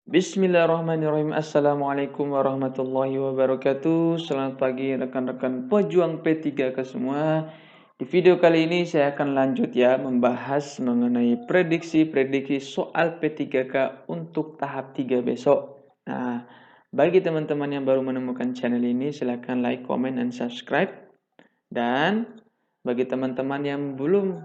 Bismillahirrahmanirrahim. Assalamualaikum warahmatullahi wabarakatuh. Selamat pagi rekan-rekan pejuang P3K semua. Di video kali ini saya akan lanjut ya membahas mengenai prediksi-prediksi soal P3K untuk tahap 3 besok. Nah, bagi teman-teman yang baru menemukan channel ini silahkan like, comment, dan subscribe. Dan bagi teman-teman yang belum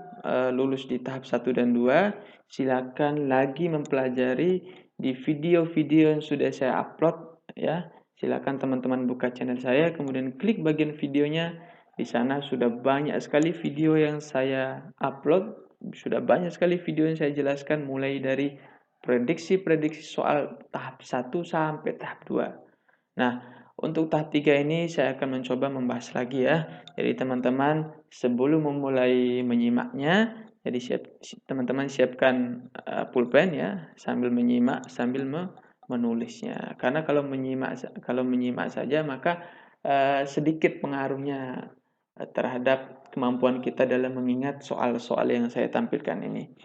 lulus di tahap 1 dan 2, silakan lagi mempelajari di video-video yang sudah saya upload ya. Silakan teman-teman buka channel saya, kemudian klik bagian videonya. Di sana sudah banyak sekali video yang saya upload, sudah banyak sekali video yang saya jelaskan mulai dari prediksi-prediksi soal tahap 1 sampai tahap 2. Nah, untuk tahap 3 ini saya akan mencoba membahas lagi ya. Jadi teman-teman sebelum memulai menyimaknya, jadi teman-teman siapkan pulpen ya, sambil menyimak, sambil menulisnya. Karena kalau menyimak saja maka sedikit pengaruhnya terhadap kemampuan kita dalam mengingat soal-soal yang saya tampilkan ini.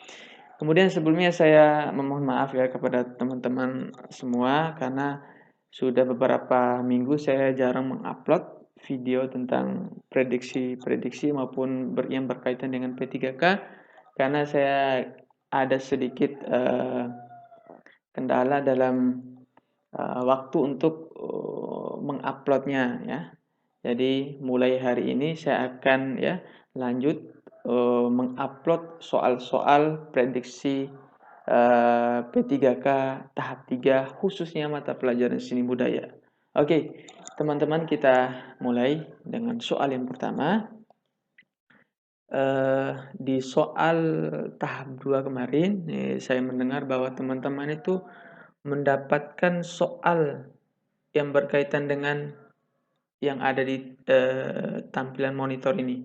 Kemudian sebelumnya saya memohon maaf ya kepada teman-teman semua karena sudah beberapa minggu saya jarang mengupload video tentang prediksi-prediksi maupun yang berkaitan dengan P3K karena saya ada sedikit kendala dalam waktu untuk menguploadnya ya. Jadi mulai hari ini saya akan ya lanjut mengupload soal-soal prediksi P3K tahap 3 khususnya mata pelajaran seni budaya. Oke, teman-teman kita mulai dengan soal yang pertama. Di soal tahap 2 kemarin, saya mendengar bahwa teman-teman itu mendapatkan soal yang berkaitan dengan yang ada di tampilan monitor ini.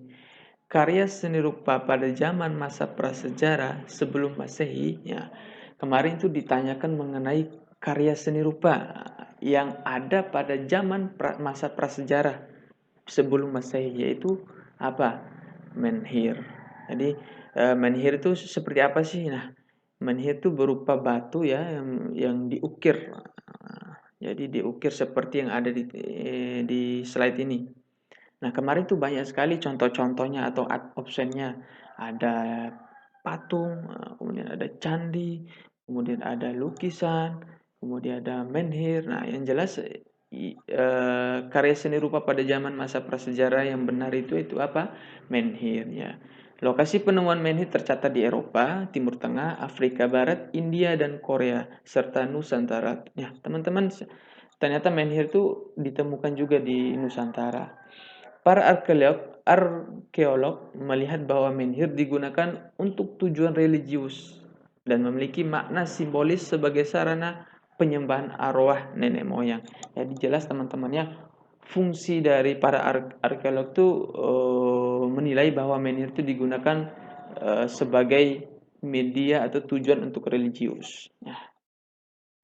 Karya seni rupa pada zaman masa prasejarah sebelum Masehi, ya. Kemarin itu ditanyakan mengenai karya seni rupa yang ada pada zaman masa prasejarah sebelum Masehi, yaitu apa? Menhir. Jadi menhir itu seperti apa sih? Nah, menhir itu berupa batu ya yang diukir. Jadi diukir seperti yang ada di slide ini. Nah, kemarin tuh banyak sekali contoh-contohnya atau optionnya. Ada patung, kemudian ada candi, kemudian ada lukisan, kemudian ada menhir. Nah, yang jelas karya seni rupa pada zaman masa prasejarah yang benar itu apa? Menhir ya. Lokasi penemuan menhir tercatat di Eropa, Timur Tengah, Afrika Barat, India, dan Korea, serta Nusantara. Ya, teman-teman, ternyata menhir itu ditemukan juga di Nusantara. Para arkeolog melihat bahwa menhir digunakan untuk tujuan religius dan memiliki makna simbolis sebagai sarana penyembahan arwah nenek moyang. Jadi jelas teman-temannya fungsi dari para arkeolog itu menilai bahwa menhir itu digunakan sebagai media atau tujuan untuk religius. Nah,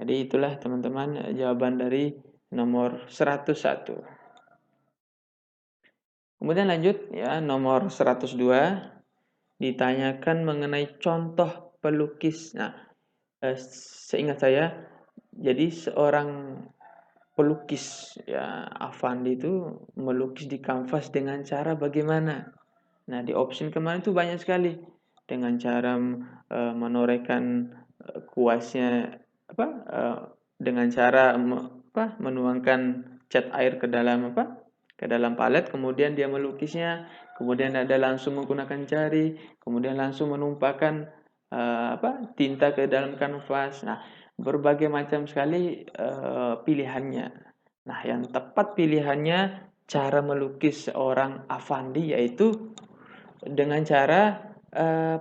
jadi itulah teman-teman jawaban dari nomor 101. Kemudian lanjut ya, nomor 102 ditanyakan mengenai contoh pelukis. Nah, seingat saya, jadi seorang pelukis ya Avandi itu melukis di kanvas dengan cara bagaimana? Nah, di option kemarin itu banyak sekali dengan cara menorehkan kuasnya apa? Dengan cara menuangkan cat air ke dalam ke dalam palet, kemudian dia melukisnya, kemudian ada langsung menggunakan jari, kemudian langsung menumpahkan tinta ke dalam kanvas. Nah, berbagai macam sekali pilihannya. Nah, yang tepat pilihannya cara melukis seorang Avandi yaitu dengan cara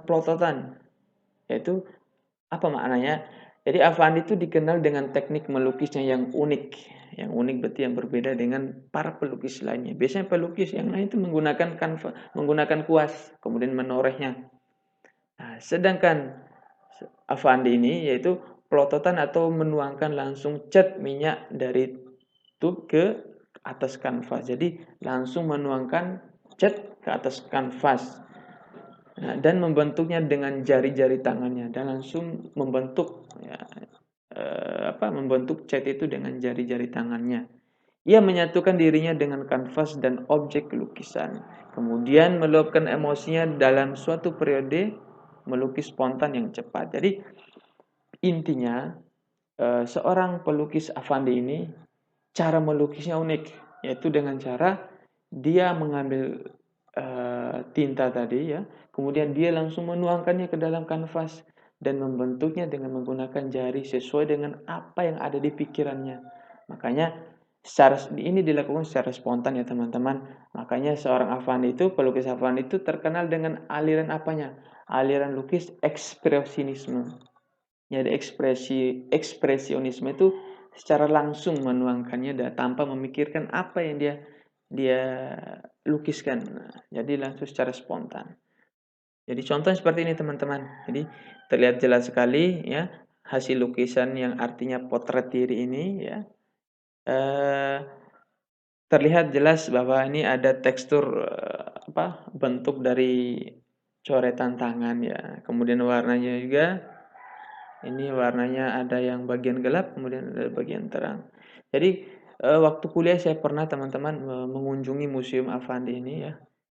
pelototan. Yaitu apa maknanya? Jadi Avandi itu dikenal dengan teknik melukisnya yang unik. Yang unik berarti yang berbeda dengan para pelukis lainnya. Biasanya pelukis yang lain itu menggunakan kuas, kemudian menorehnya. Nah, sedangkan Avandi ini yaitu pelototan atau menuangkan langsung cat minyak dari tube ke atas kanvas. Jadi langsung menuangkan cat ke atas kanvas. Nah, dan membentuknya dengan jari-jari tangannya dan langsung membentuk ya, membentuk cat itu dengan jari-jari tangannya. Ia menyatukan dirinya dengan kanvas dan objek lukisan. Kemudian meluapkan emosinya dalam suatu periode melukis spontan yang cepat. Jadi intinya seorang pelukis Affandi ini cara melukisnya unik, yaitu dengan cara dia mengambil tinta tadi ya, kemudian dia langsung menuangkannya ke dalam kanvas dan membentuknya dengan menggunakan jari sesuai dengan apa yang ada di pikirannya. Makanya ini dilakukan secara spontan ya teman-teman. Makanya seorang Affandi itu, pelukis Affandi itu terkenal dengan aliran apanya? Aliran lukis ekspresionisme. Jadi ekspresionisme itu secara langsung menuangkannya tanpa memikirkan apa yang dia lukiskan. Jadi langsung secara spontan. Jadi contoh seperti ini teman-teman. Jadi terlihat jelas sekali ya hasil lukisan yang artinya potret diri ini ya. Terlihat jelas bahwa ini ada tekstur bentuk dari coretan tangan ya. Kemudian warnanya juga ini warnanya ada yang bagian gelap, kemudian ada bagian terang. Jadi waktu kuliah saya pernah teman-teman mengunjungi Museum Affandi ini ya.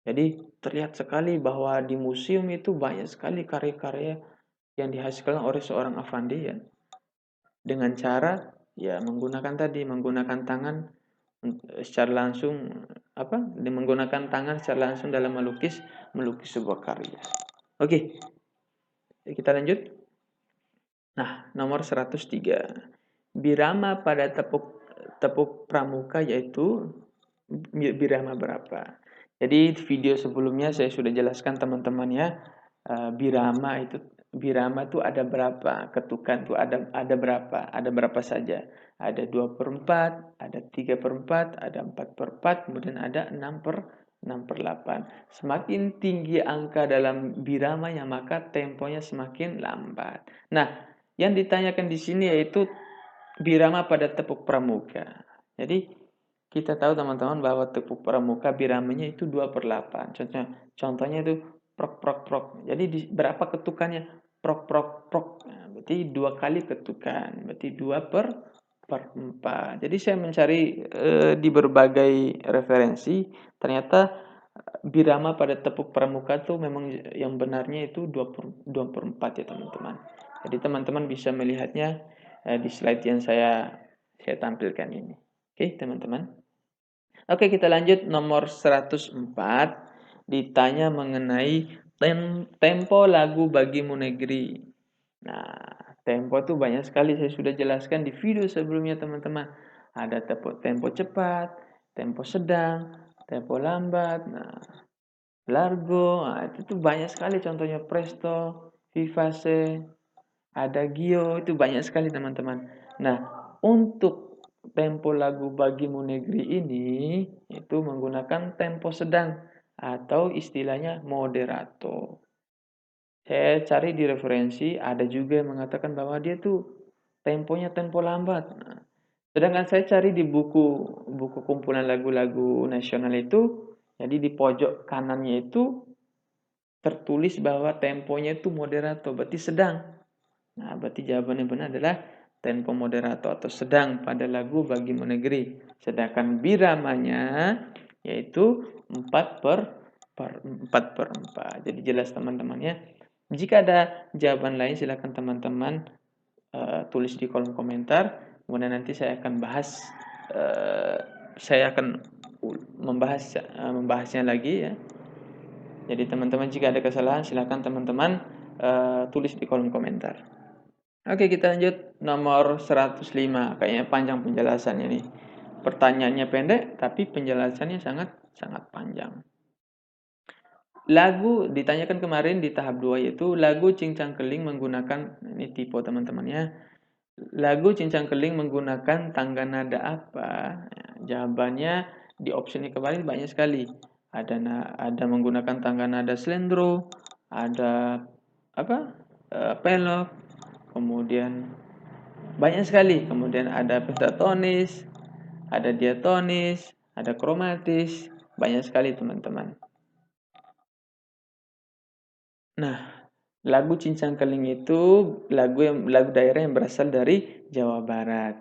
Jadi terlihat sekali bahwa di museum itu banyak sekali karya-karya yang dihasilkan oleh seorang Affandi ya. Dengan cara ya menggunakan tangan secara langsung menggunakan tangan secara langsung dalam melukis sebuah karya. Oke. Kita lanjut. Nah, nomor 103. Birama pada tepuk pramuka yaitu birama berapa? Jadi video sebelumnya saya sudah jelaskan teman-teman ya. Birama itu ada berapa? Ketukan itu ada berapa? Ada berapa saja? Ada 2/4, ada 3/4, ada 4/4, kemudian ada 6/8. Semakin tinggi angka dalam biramanya maka temponya semakin lambat. Nah, yang ditanyakan di sini yaitu birama pada tepuk pramuka. Jadi kita tahu teman-teman bahwa tepuk pramuka biramanya itu 2/8. Contohnya itu prok prok prok. Jadi berapa ketukannya? Prok prok prok. Nah, berarti 2 kali ketukan. Berarti 2/4. Jadi saya mencari di berbagai referensi, ternyata birama pada tepuk pramuka itu memang yang benarnya itu 2/4 ya teman-teman. Jadi teman-teman bisa melihatnya di slide yang saya tampilkan ini. Oke, teman-teman. Oke, kita lanjut nomor 104. Ditanya mengenai tempo lagu Bagimu Negeri. Nah, tempo itu banyak sekali saya sudah jelaskan di video sebelumnya, teman-teman. Ada tempo cepat, tempo sedang, tempo lambat, largo. Nah, itu banyak sekali contohnya presto, vivace, adagio, itu banyak sekali teman-teman. Nah, untuk tempo lagu Bagimu Negeri ini itu menggunakan tempo sedang atau istilahnya moderato. Saya cari di referensi, ada juga yang mengatakan bahwa dia tuh temponya tempo lambat. Nah, sedangkan saya cari di buku kumpulan lagu-lagu nasional itu, jadi di pojok kanannya itu tertulis bahwa temponya itu moderato, berarti sedang. Nah, berarti jawaban yang benar adalah tempo moderato atau sedang pada lagu Bagimu Negeri. Sedangkan biramanya yaitu 4/4. Jadi jelas teman-teman ya. Jika ada jawaban lain silakan teman-teman tulis di kolom komentar. Kemudian nanti saya akan bahas membahasnya lagi ya. Jadi teman-teman jika ada kesalahan silakan teman-teman tulis di kolom komentar. Oke, kita lanjut nomor 105. Kayaknya panjang penjelasannya nih. Pertanyaannya pendek tapi penjelasannya sangat panjang. Lagu ditanyakan kemarin di tahap 2 yaitu lagu Cincang Keling menggunakan, ini tipe teman-temannya. Lagu Cincang Keling menggunakan tangga nada apa? Jawabannya di opsinya kemarin banyak sekali. Ada menggunakan tangga nada slendro, ada pelok, kemudian banyak sekali. Kemudian ada pentatonis, ada diatonis, ada kromatis, banyak sekali teman-teman. Nah, Lagu Cincang Keling itu lagu daerah yang berasal dari Jawa Barat.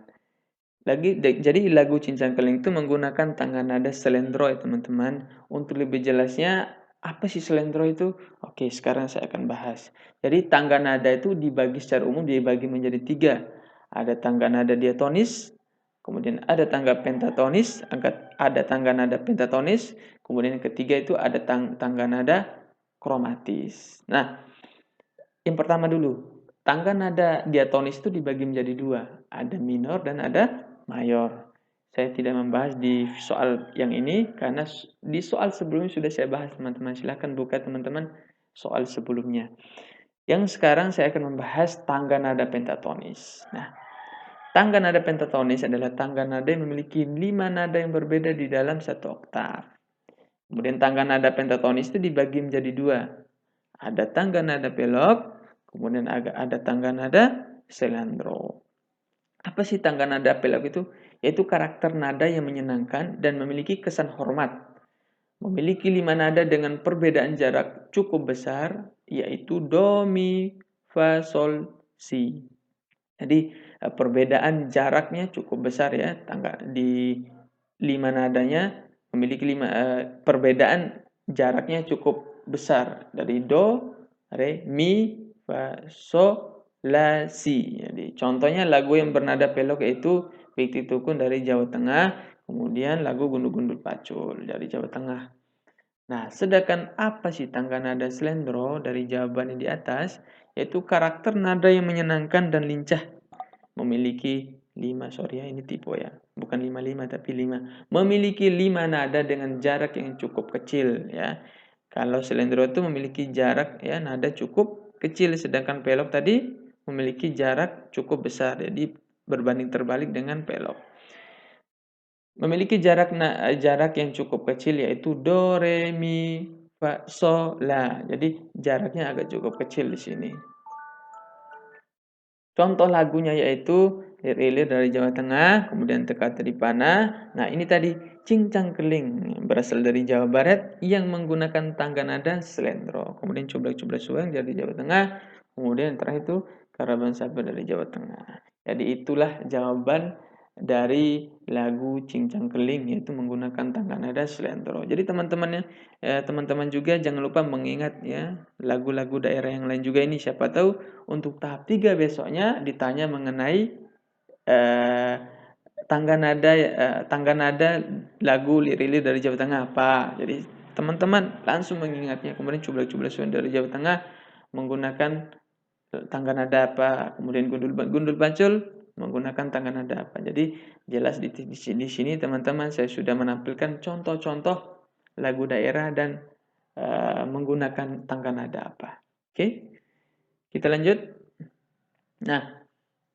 Jadi lagu Cincang Keling itu menggunakan tangga nada selendro ya teman-teman. Untuk lebih jelasnya, apa sih selendro itu? Oke, sekarang saya akan bahas. Jadi tangga nada itu secara umum dibagi menjadi 3. Ada tangga nada diatonis, kemudian ada tangga pentatonis, ada tangga nada pentatonis, kemudian yang ketiga itu ada tangga nada kromatis. Nah, yang pertama dulu, tangga nada diatonis itu dibagi menjadi 2, ada minor dan ada mayor. Saya tidak membahas di soal yang ini karena di soal sebelumnya sudah saya bahas teman-teman. Silahkan buka teman-teman soal sebelumnya. Yang sekarang saya akan membahas tangga nada pentatonis. Nah, tangga nada pentatonis adalah tangga nada yang memiliki 5 nada yang berbeda di dalam satu oktav. Kemudian tangga nada pentatonis itu dibagi menjadi 2. Ada tangga nada belok, kemudian ada tangga nada selendro. Apa sih tangga nada belok itu? Yaitu karakter nada yang menyenangkan dan memiliki kesan hormat. Memiliki 5 nada dengan perbedaan jarak cukup besar, yaitu do, mi, fa, sol, si. Jadi perbedaan jaraknya cukup besar ya, di 5 nadanya memiliki perbedaan jaraknya cukup besar dari do, re, mi, fa, so, la, si. Jadi contohnya lagu yang bernada pelok yaitu Bikti Tukun dari Jawa Tengah, kemudian lagu Gundul-Gundul Pacul dari Jawa Tengah. Nah, sedangkan apa sih tangga nada selendro dari jawaban yang di atas? Yaitu karakter nada yang menyenangkan dan lincah. Memiliki 5, sorry ya, ini tipe ya. Bukan 55 tapi 5. Memiliki 5 nada dengan jarak yang cukup kecil ya. Kalau selendro itu memiliki jarak ya nada cukup kecil, sedangkan pelok tadi memiliki jarak cukup besar. Jadi berbanding terbalik dengan pelok. Memiliki jarak yang cukup kecil yaitu do, re, mi, fa, so, la. Jadi jaraknya agak cukup kecil di sini. Contoh lagunya yaitu Lir-Ilir dari Jawa Tengah, kemudian Teka Teripana. Nah, ini tadi Cincang Keling berasal dari Jawa Barat yang menggunakan tangga nada selendro. Kemudian Cublak-Cublak Suweng dari Jawa Tengah, kemudian terakhir itu Karaban Sabar dari Jawa Tengah. Jadi itulah jawaban dari lagu Cincang Keling, yaitu menggunakan tangga nada selendro. Jadi teman-teman juga jangan lupa mengingat ya lagu-lagu daerah yang lain juga ini, siapa tahu untuk tahap 3 besoknya ditanya mengenai eh, tangga nada lagu Lir-Ilir dari Jawa Tengah apa. Jadi teman-teman langsung mengingatnya. Kemudian Cublak-Cublak Suweng dari Jawa Tengah menggunakan tangga nada apa. Kemudian Gundul Pacul menggunakan tangga nada apa. Jadi jelas di sini teman-teman saya sudah menampilkan contoh-contoh lagu daerah dan menggunakan tangga nada apa. Oke, kita lanjut. Nah,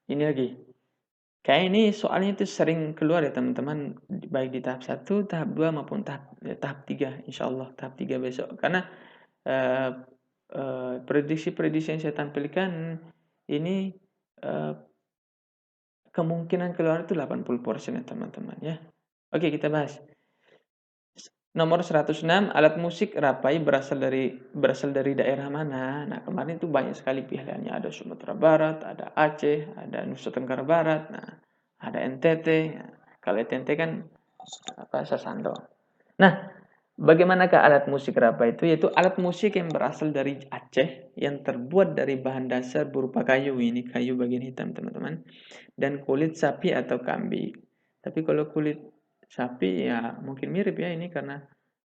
ini lagi. Kayak ini soalnya itu sering keluar ya teman-teman, baik di tahap 1, tahap 2 maupun tahap 3, insya Allah tahap 3 besok. Karena prediksi-prediksi yang saya tampilkan ini kemungkinan keluar itu 80% ya teman-teman ya. Oke, kita bahas. Nomor 106, alat musik Rapai berasal dari daerah mana? Nah, kemarin itu banyak sekali pilihannya. Ada Sumatera Barat, ada Aceh, ada Nusa Tenggara Barat, nah, ada NTT. Nah, kalau NTT kan Sasando. Nah, bagaimanakah alat musik Rapai itu? Yaitu alat musik yang berasal dari Aceh yang terbuat dari bahan dasar berupa kayu. Ini kayu bagian hitam, teman-teman. Dan kulit sapi atau kambing. Tapi kalau kulit sapi ya mungkin mirip ya ini karena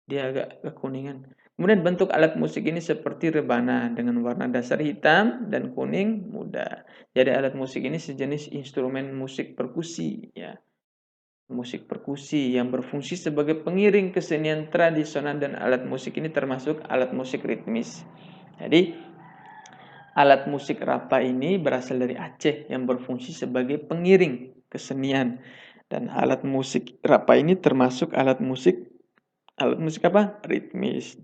dia agak kekuningan. Kemudian bentuk alat musik ini seperti rebana dengan warna dasar hitam dan kuning muda. Jadi alat musik ini sejenis instrumen musik perkusi ya. Musik perkusi yang berfungsi sebagai pengiring kesenian tradisional, dan alat musik ini termasuk alat musik ritmis. Jadi alat musik Rapa ini berasal dari Aceh yang berfungsi sebagai pengiring kesenian, dan alat musik Rapa ini termasuk alat musik apa? Ritmis.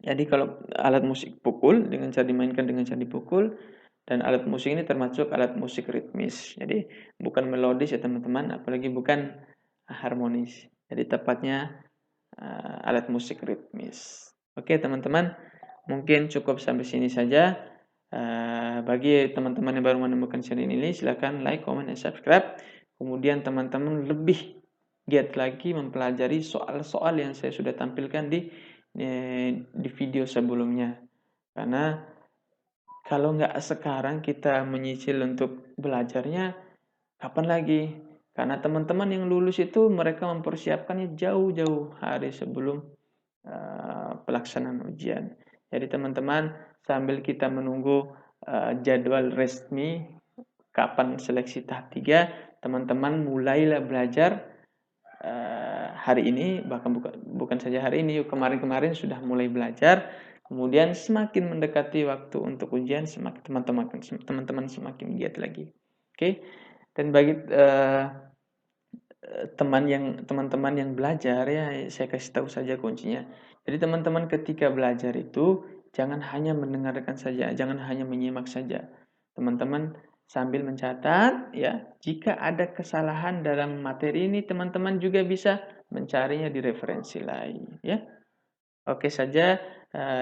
Jadi kalau alat musik pukul dengan cara dimainkan dengan cara dipukul, dan alat musik ini termasuk alat musik ritmis. Jadi bukan melodis ya teman-teman, apalagi bukan harmonis. Jadi tepatnya alat musik ritmis. Oke teman-teman, mungkin cukup sampai sini saja. Bagi teman-teman yang baru menemukan channel ini, silakan like, comment, dan subscribe. Kemudian teman-teman lebih giat lagi mempelajari soal-soal yang saya sudah tampilkan di video sebelumnya. Karena kalau nggak sekarang kita menyicil untuk belajarnya, kapan lagi? Karena teman-teman yang lulus itu mereka mempersiapkannya jauh-jauh hari sebelum pelaksanaan ujian. Jadi teman-teman, sambil kita menunggu jadwal resmi kapan seleksi tahap 3, teman-teman mulailah belajar hari ini, bahkan bukan saja hari ini, kemarin-kemarin sudah mulai belajar. Kemudian semakin mendekati waktu untuk ujian, semakin teman-teman semakin giat lagi. Oke. Dan bagi teman-teman yang belajar, ya saya kasih tahu saja kuncinya. Jadi teman-teman ketika belajar itu jangan hanya mendengarkan saja, jangan hanya menyimak saja. Teman-teman sambil mencatat, ya. Jika ada kesalahan dalam materi ini, teman-teman juga bisa mencarinya di referensi lain, ya. Oke saja,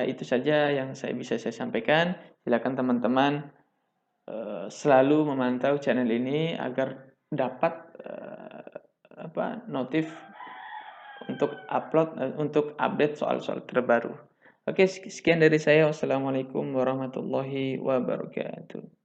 itu saja yang bisa saya sampaikan. Silakan teman-teman selalu memantau channel ini agar dapat notif untuk update soal-soal terbaru. Oke, sekian dari saya. Wassalamualaikum warahmatullahi wabarakatuh.